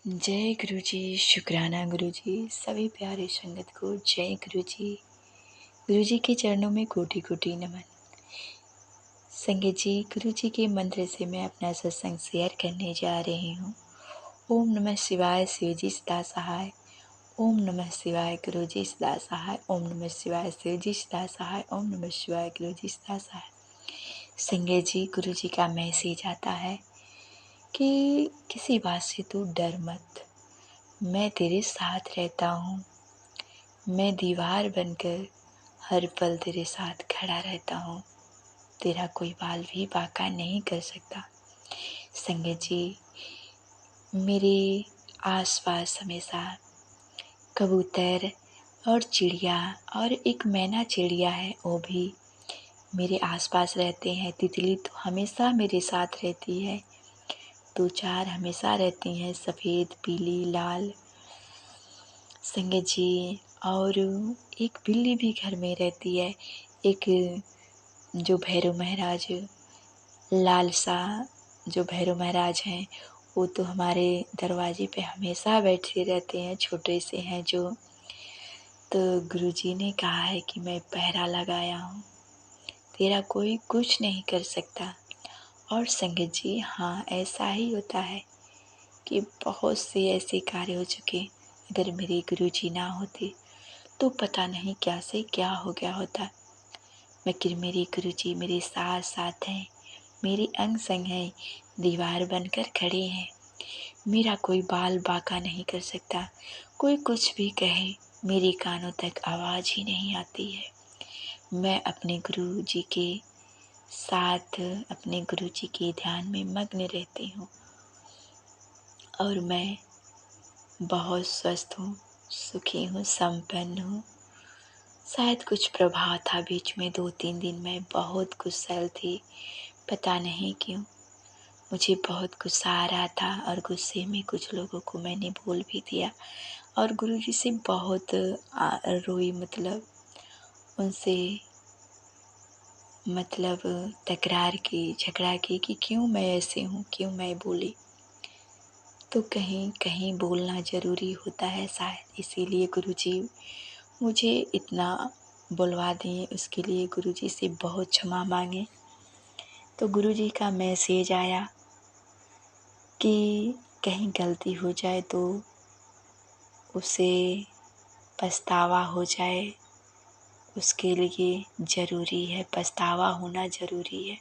जय गुरु जी। शुक्राना गुरु जी। सभी प्यारे संगत को जय गुरु जी। गुरु जी के चरणों में कोटि कोटि नमन। संगत जी, गुरु जी के मंत्र से मैं अपना सत्संग शेयर करने जा रही हूँ। ओम नमः शिवाय, शिव जी सदा सहाय। ओम नमः शिवाय, गुरु जी सदा सहाय। ओम नमः शिवाय, शिव जी सदा सहाय। ओम नमः शिवाय, गुरु जी सदा सहाय। संगत जी, गुरु जी का मैसेज आता है कि किसी बात से तू डर मत, मैं तेरे साथ रहता हूँ। मैं दीवार बनकर हर पल तेरे साथ खड़ा रहता हूँ। तेरा कोई बाल भी बांका नहीं कर सकता। संगत जी, मेरे आसपास हमेशा कबूतर और चिड़िया और एक मैना चिड़िया है, वो भी मेरे आसपास रहते हैं। तितली तो हमेशा मेरे साथ रहती है। 2-4 हमेशा रहती हैं, सफ़ेद, पीली, लाल। संगत जी, और एक बिल्ली भी घर में रहती है। एक जो भैरव महाराज, लाल सा जो भैरव महाराज हैं, वो तो हमारे दरवाजे पे हमेशा बैठे रहते हैं, छोटे से हैं जो। तो गुरुजी ने कहा है कि मैं पहरा लगाया हूँ, तेरा कोई कुछ नहीं कर सकता। और संगत जी, हाँ, ऐसा ही होता है कि बहुत से ऐसे कार्य हो चुके, अगर मेरे गुरुजी ना होते तो पता नहीं क्या से क्या हो गया होता। मगर मेरे गुरुजी मेरे साथ साथ हैं, मेरे अंग संग हैं, दीवार बनकर खड़े हैं। मेरा कोई बाल बांका नहीं कर सकता। कोई कुछ भी कहे, मेरे कानों तक आवाज़ ही नहीं आती है। मैं अपने गुरुजी के साथ, अपने गुरुजी के ध्यान में मग्न रहती हूँ और मैं बहुत स्वस्थ हूँ, सुखी हूँ, संपन्न हूँ। शायद कुछ प्रभाव था बीच में, 2-3 दिन मैं बहुत गुस्सैल थी। पता नहीं क्यों मुझे बहुत गुस्सा आ रहा था और गुस्से में कुछ लोगों को मैंने बोल भी दिया और गुरुजी से बहुत रोई। उनसे तकरार की, झगड़ा की कि क्यों मैं ऐसे हूँ, क्यों मैं बोली। तो कहीं कहीं बोलना ज़रूरी होता है शायद, इसीलिए गुरुजी मुझे इतना बुलवा दिए। उसके लिए गुरुजी से बहुत क्षमा मांगे। तो गुरुजी का मैसेज आया कि कहीं गलती हो जाए तो उसे पछतावा हो जाए, उसके लिए ज़रूरी है, पछतावा होना ज़रूरी है।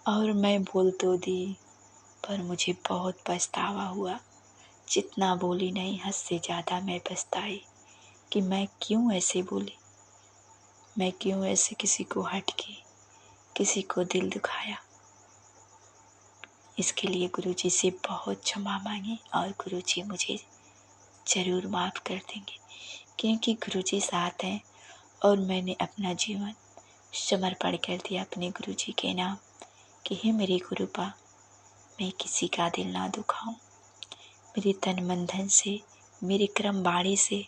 और मैं बोल तो दी, पर मुझे बहुत पछतावा हुआ। जितना बोली नहीं, हद से ज़्यादा मैं पछताई कि मैं क्यों ऐसे बोली, मैं क्यों ऐसे किसी को हट के किसी को दिल दुखाया। इसके लिए गुरुजी से बहुत क्षमा मांगी और गुरुजी मुझे ज़रूर माफ़ कर देंगे, क्योंकि गुरुजी साथ हैं और मैंने अपना जीवन समर्पण कर दिया अपने गुरुजी के नाम कि हे मेरे गुरुपा, मैं किसी का दिल ना दुखाऊं, मेरे तन मन धन से, मेरे कर्म बाड़ी से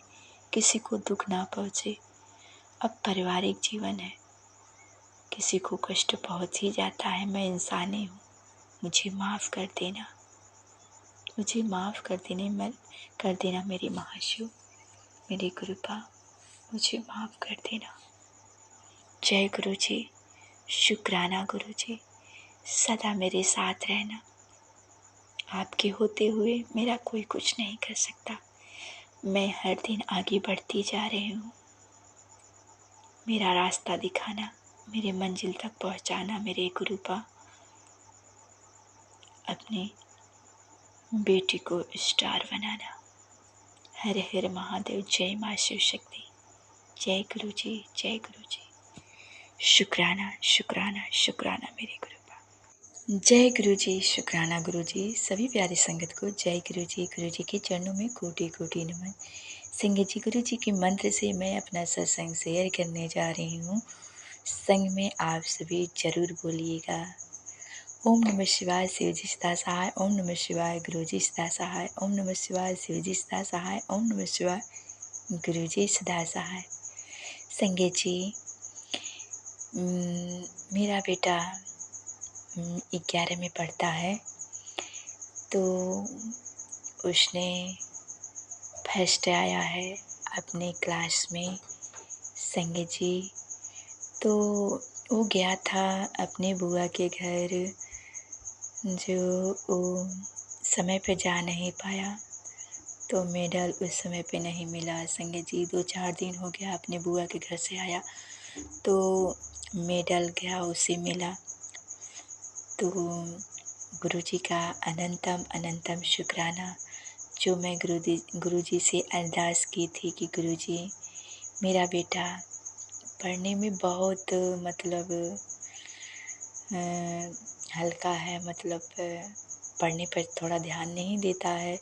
किसी को दुख ना पहुँचे। अब पारिवारिक जीवन है, किसी को कष्ट पहुँच ही जाता है। मैं इंसानी हूँ, मुझे माफ़ कर देना, मुझे माफ़ कर देना मेरे महाशिव, मेरे गुरुपा, मुझे माफ़ कर देना। जय गुरु जी। शुक्राना गुरु जी, सदा मेरे साथ रहना। आपके होते हुए मेरा कोई कुछ नहीं कर सकता। मैं हर दिन आगे बढ़ती जा रही हूँ। मेरा रास्ता दिखाना, मेरे मंजिल तक पहुँचाना मेरे गुरुपा। अपने बेटी को स्टार बनाना। हर हर महादेव। जय माँ शिव शक्ति। जय गुरु जी, जय गुरु जी। शुक्राना शुक्राना शुक्राना मेरे गुरुपा। जय गुरु जी। शुक्राना गुरु जी। सभी प्यारी संगत को जय गुरु जी। गुरु जी के चरणों में कोटि कोटि नमन। संगत जी, गुरु जी के मंत्र से मैं अपना सत्संग शेयर करने जा रही हूँ। संग में आप सभी जरूर बोलिएगा। ओम नमः शिवाय, शिव जी सदा सहाय। ओम नमः शिवाय, गुरु जी सदा सहाय। ओम नमः शिवाय, शिव जी सदा सहाय। ओम नमः शिवाय, गुरु जी सदा सहाय। संगत जी, मेरा बेटा 11 में पढ़ता है, तो उसने फर्स्ट आया है अपने क्लास में संगीत जी। तो वो गया था अपने बुआ के घर, जो वो समय पे जा नहीं पाया, तो मेडल उस समय पे नहीं मिला। संगीत जी 2-4 दिन हो गया अपने बुआ के घर से आया, तो मेडल गया उसे मिला। तो गुरुजी का अनंतम अनंतम शुक्राना, जो मैं गुरुजी से अरदास की थी कि गुरुजी मेरा बेटा पढ़ने में बहुत मतलब हल्का है, मतलब पढ़ने पर थोड़ा ध्यान नहीं देता है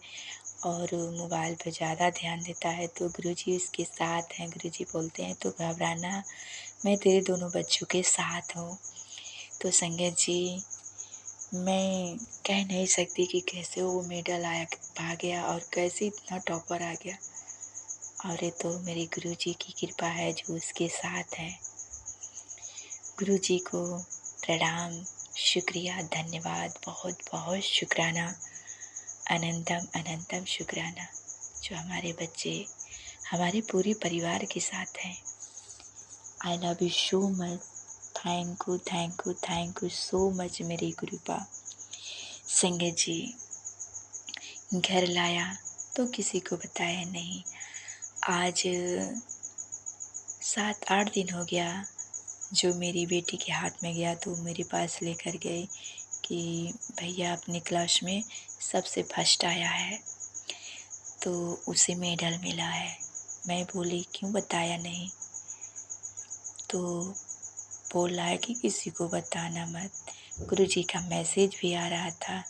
और मोबाइल पर ज़्यादा ध्यान देता है, तो गुरुजी उसके साथ हैं। गुरुजी बोलते हैं तो घबराना, मैं तेरे दोनों बच्चों के साथ हूँ। तो संगत जी, मैं कह नहीं सकती कि कैसे वो मेडल पा गया और कैसे इतना टॉपर आ गया, और ये तो मेरे गुरुजी की कृपा है जो उसके साथ है। गुरुजी को प्रणाम, शुक्रिया, धन्यवाद, बहुत बहुत शुक्राना, अनंतम अनंतम शुक्राना, जो हमारे बच्चे हमारे पूरे परिवार के साथ हैं। आई love you so much, thank you thank you thank you so much मेरी कृपा। संगत जी, घर लाया तो किसी को बताया नहीं। आज 7-8 दिन हो गया जो मेरी बेटी के हाथ में गया, तो मेरे पास लेकर गए कि भैया अपनी क्लास में सबसे फर्स्ट आया है, तो उसे मेडल मिला है। मैं बोली क्यों बताया नहीं, तो बोल रहा है कि किसी को बताना मत। गुरुजी का मैसेज भी आ रहा था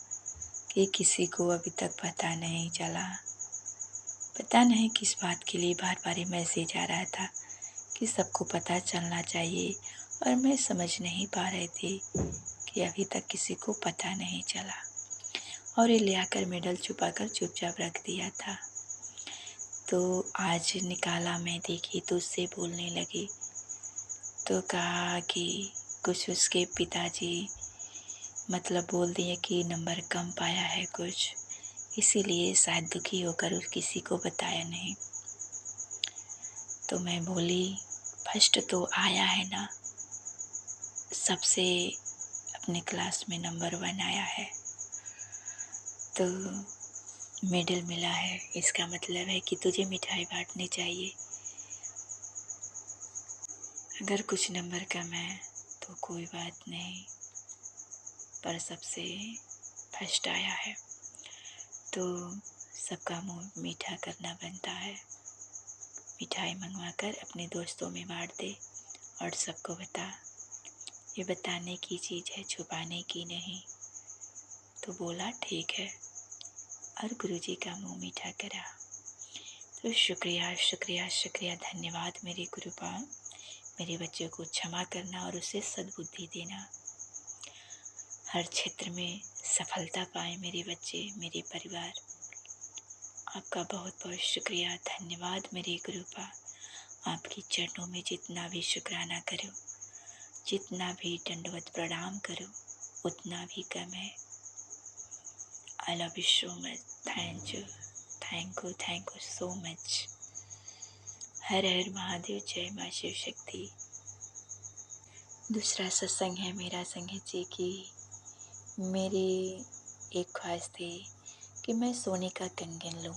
कि किसी को अभी तक पता नहीं चला। पता नहीं किस बात के लिए बार बार ये मैसेज आ रहा था कि सबको पता चलना चाहिए, और मैं समझ नहीं पा रहे थे कि अभी तक किसी को पता नहीं चला, और ये ले आकर मेडल छुपाकर चुपचाप रख दिया था। तो आज निकाला, मैं देखी तो उससे बोलने लगी, तो कहा कि कुछ उसके पिताजी मतलब बोल दिए कि नंबर कम पाया है कुछ, इसीलिए शायद दुखी होकर किसी को बताया नहीं। तो मैं बोली फर्स्ट तो आया है ना, सबसे अपने क्लास में नंबर 1 आया है, तो मेडल मिला है, इसका मतलब है कि तुझे मिठाई बांटनी चाहिए। अगर कुछ नंबर कम है तो कोई बात नहीं, पर सबसे फर्स्ट आया है तो सबका मुंह मीठा करना बनता है। मिठाई मंगवा कर अपने दोस्तों में बांट दे और सबको बता, ये बताने की चीज़ है, छुपाने की नहीं। तो बोला ठीक है, और गुरुजी का मुंह मीठा करा। तो शुक्रिया शुक्रिया शुक्रिया, धन्यवाद मेरी कृपा, मेरे बच्चे को क्षमा करना और उसे सद्बुद्धि देना, हर क्षेत्र में सफलता पाए मेरे बच्चे, मेरे परिवार। आपका बहुत बहुत शुक्रिया, धन्यवाद मेरी कृपा। आपकी चरणों में जितना भी शुक्राना करो, जितना भी दंडवत प्रणाम करो, उतना भी कम है। I love you so much, thank you so much. हर हर महादेव, जय माँ शिव शक्ति। दूसरा सत्संग है मेरा संगीत जी की। मेरी एक ख्वाहिश थी कि मैं सोने का कंगन लूँ।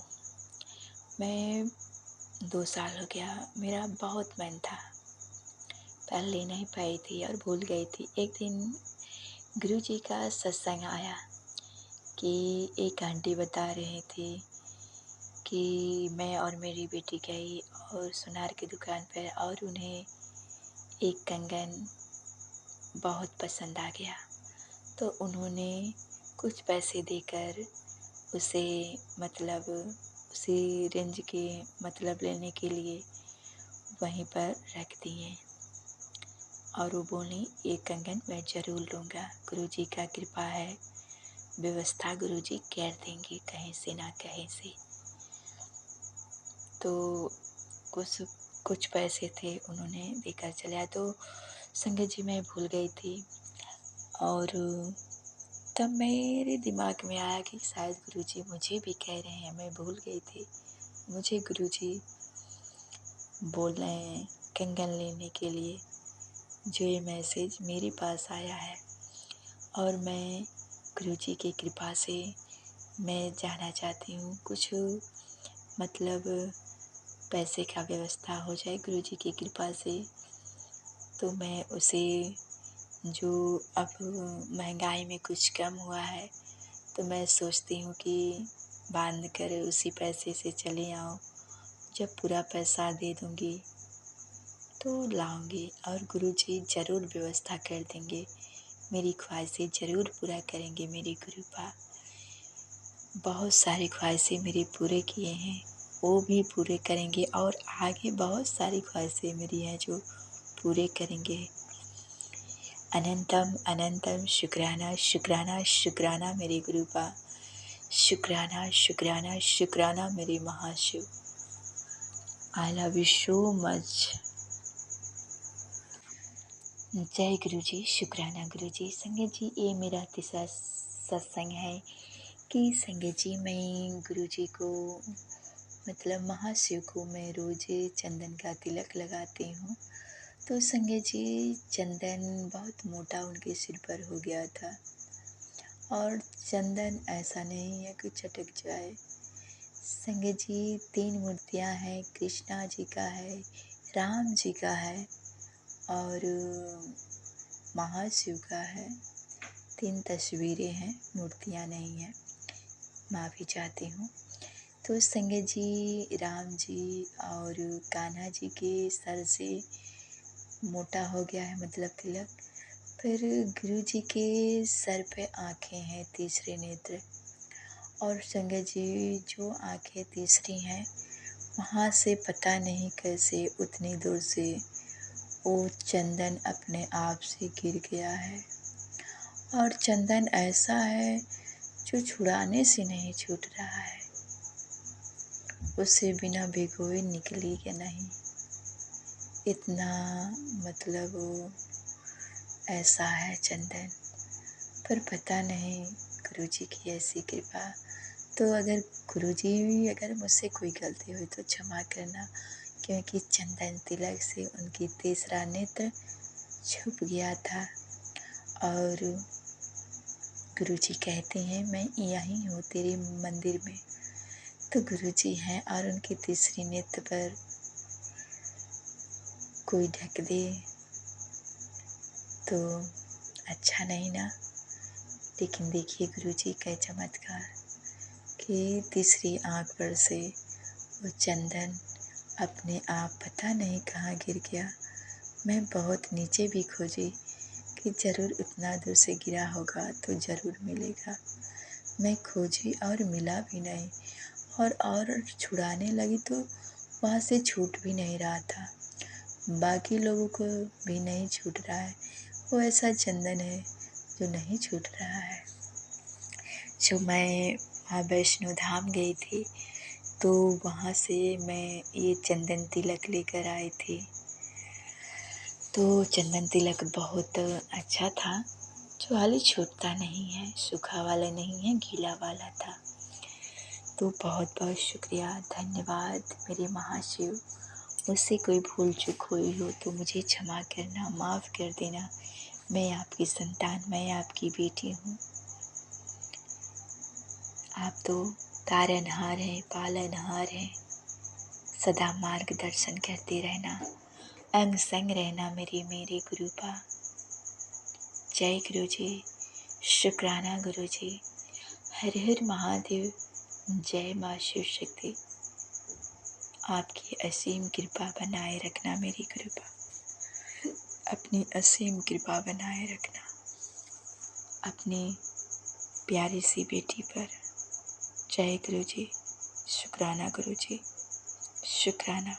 मैं 2 साल हो गया, मेरा बहुत मन था, पर ले नहीं पाई थी और भूल गई थी। एक दिन गुरुजी का सत्संग आया कि एक आंटी बता रही थी कि मैं और मेरी बेटी गई और सुनार की दुकान पर, और उन्हें एक कंगन बहुत पसंद आ गया, तो उन्होंने कुछ पैसे देकर उसे मतलब उसी रेंज के मतलब लेने के लिए वहीं पर रख दिए, और वो बोली ये कंगन मैं ज़रूर लूँगा, गुरुजी का कृपा है, व्यवस्था गुरुजी कर देंगे कहीं से ना कहीं से। तो कुछ कुछ पैसे थे उन्होंने देकर चला, तो संगत जी मैं भूल गई थी, और तब मेरे दिमाग में आया कि शायद गुरुजी मुझे भी कह रहे हैं, मैं भूल गई थी। मुझे गुरुजी बोल रहे हैं कंगन लेने के लिए, जो ये मैसेज मेरे पास आया है। और मैं गुरुजी की कृपा से मैं जाना चाहती हूँ, कुछ मतलब पैसे का व्यवस्था हो जाए गुरुजी की कृपा से, तो मैं उसे, जो अब महंगाई में कुछ कम हुआ है, तो मैं सोचती हूँ कि बांध कर उसी पैसे से चले आऊँ। जब पूरा पैसा दे दूँगी तो लाऊँगी और गुरुजी ज़रूर व्यवस्था कर देंगे, मेरी ख्वाहिशें ज़रूर पूरा करेंगे। मेरी कृपा, बहुत सारी ख्वाहिशें मेरी पूरे किए हैं, वो भी पूरे करेंगे और आगे बहुत सारी ख्वाहिशें मेरी हैं जो पूरे करेंगे। अनंतम अनंतम शुक्राना शुक्राना शुक्राना मेरी गुरुपा, शुक्राना शुक्राना शुक्राना मेरे Mahashiv. I love you so much. जय गुरुजी, शुक्राना गुरुजी। संगत जी, ये मेरा तीसरा सत्संग है कि संगत जी मैं गुरुजी को, मतलब महाशिव को, मैं रोज़ चंदन का तिलक लगाती हूँ। तो संगत जी, चंदन बहुत मोटा उनके सिर पर हो गया था, और चंदन ऐसा नहीं है कि चटक जाए। संगत जी, 3 मूर्तियाँ हैं, कृष्णा जी का है, राम जी का है और महाशिव का है। 3 तस्वीरें हैं, मूर्तियाँ नहीं हैं, माफ़ी चाहती हूँ। तो संगत जी, राम जी और कान्हा जी के सर से मोटा हो गया है, मतलब तिलक। फिर गुरु जी के सर पे आँखें हैं, तीसरे नेत्र। और संगत जी, जो आँखें तीसरी हैं, वहाँ से पता नहीं कैसे उतनी दूर से वो चंदन अपने आप से गिर गया है। और चंदन ऐसा है जो छुड़ाने से नहीं छूट रहा है, उससे बिना भिगोए निकलेगा नहीं, इतना मतलब ऐसा है चंदन। पर पता नहीं गुरुजी की ऐसी कृपा। तो अगर गुरुजी, अगर मुझसे कोई गलती हुई तो क्षमा करना, क्योंकि चंदन तिलक से उनकी तीसरा नेत्र छुप गया था। और गुरुजी कहते हैं मैं यहीं हूँ तेरे मंदिर में। तो गुरुजी हैं और उनके तीसरी नेत्र पर कोई ढक दे तो अच्छा नहीं ना। लेकिन देखिए गुरुजी का चमत्कार कि तीसरी आँख पर से वो चंदन अपने आप पता नहीं कहाँ गिर गया। मैं बहुत नीचे भी खोजी कि ज़रूर उतना दूर से गिरा होगा तो ज़रूर मिलेगा। मैं खोजी और मिला भी नहीं, और छुड़ाने लगी तो वहाँ से छूट भी नहीं रहा था। बाकी लोगों को भी नहीं छूट रहा है। वो ऐसा चंदन है जो नहीं छूट रहा है। जो मैं वहाँ वैष्णो धाम गई थी, तो वहाँ से मैं ये चंदन तिलक लेकर आई थी। तो चंदन तिलक बहुत अच्छा था, जो हाली छूटता नहीं है, सूखा वाला नहीं है, गीला वाला था। तो बहुत बहुत शुक्रिया, धन्यवाद मेरे महाशिव। मुझसे कोई भूल चूक हुई हो तो मुझे क्षमा करना, माफ़ कर देना। मैं आपकी संतान, मैं आपकी बेटी हूँ। आप तो तारनहार हैं, पालनहार हैं। सदा मार्गदर्शन करते रहना, अंग संग रहना मेरे गुरुपा। जय गुरुजी, शुक्राना गुरुजी। हर हर महादेव। जय माँ शिव शक्ति। आपकी असीम कृपा बनाए रखना मेरी कृपा, अपनी असीम कृपा बनाए रखना अपनी प्यारी सी बेटी पर। जय गुरुजी, शुक्राना गुरुजी, शुक्राना।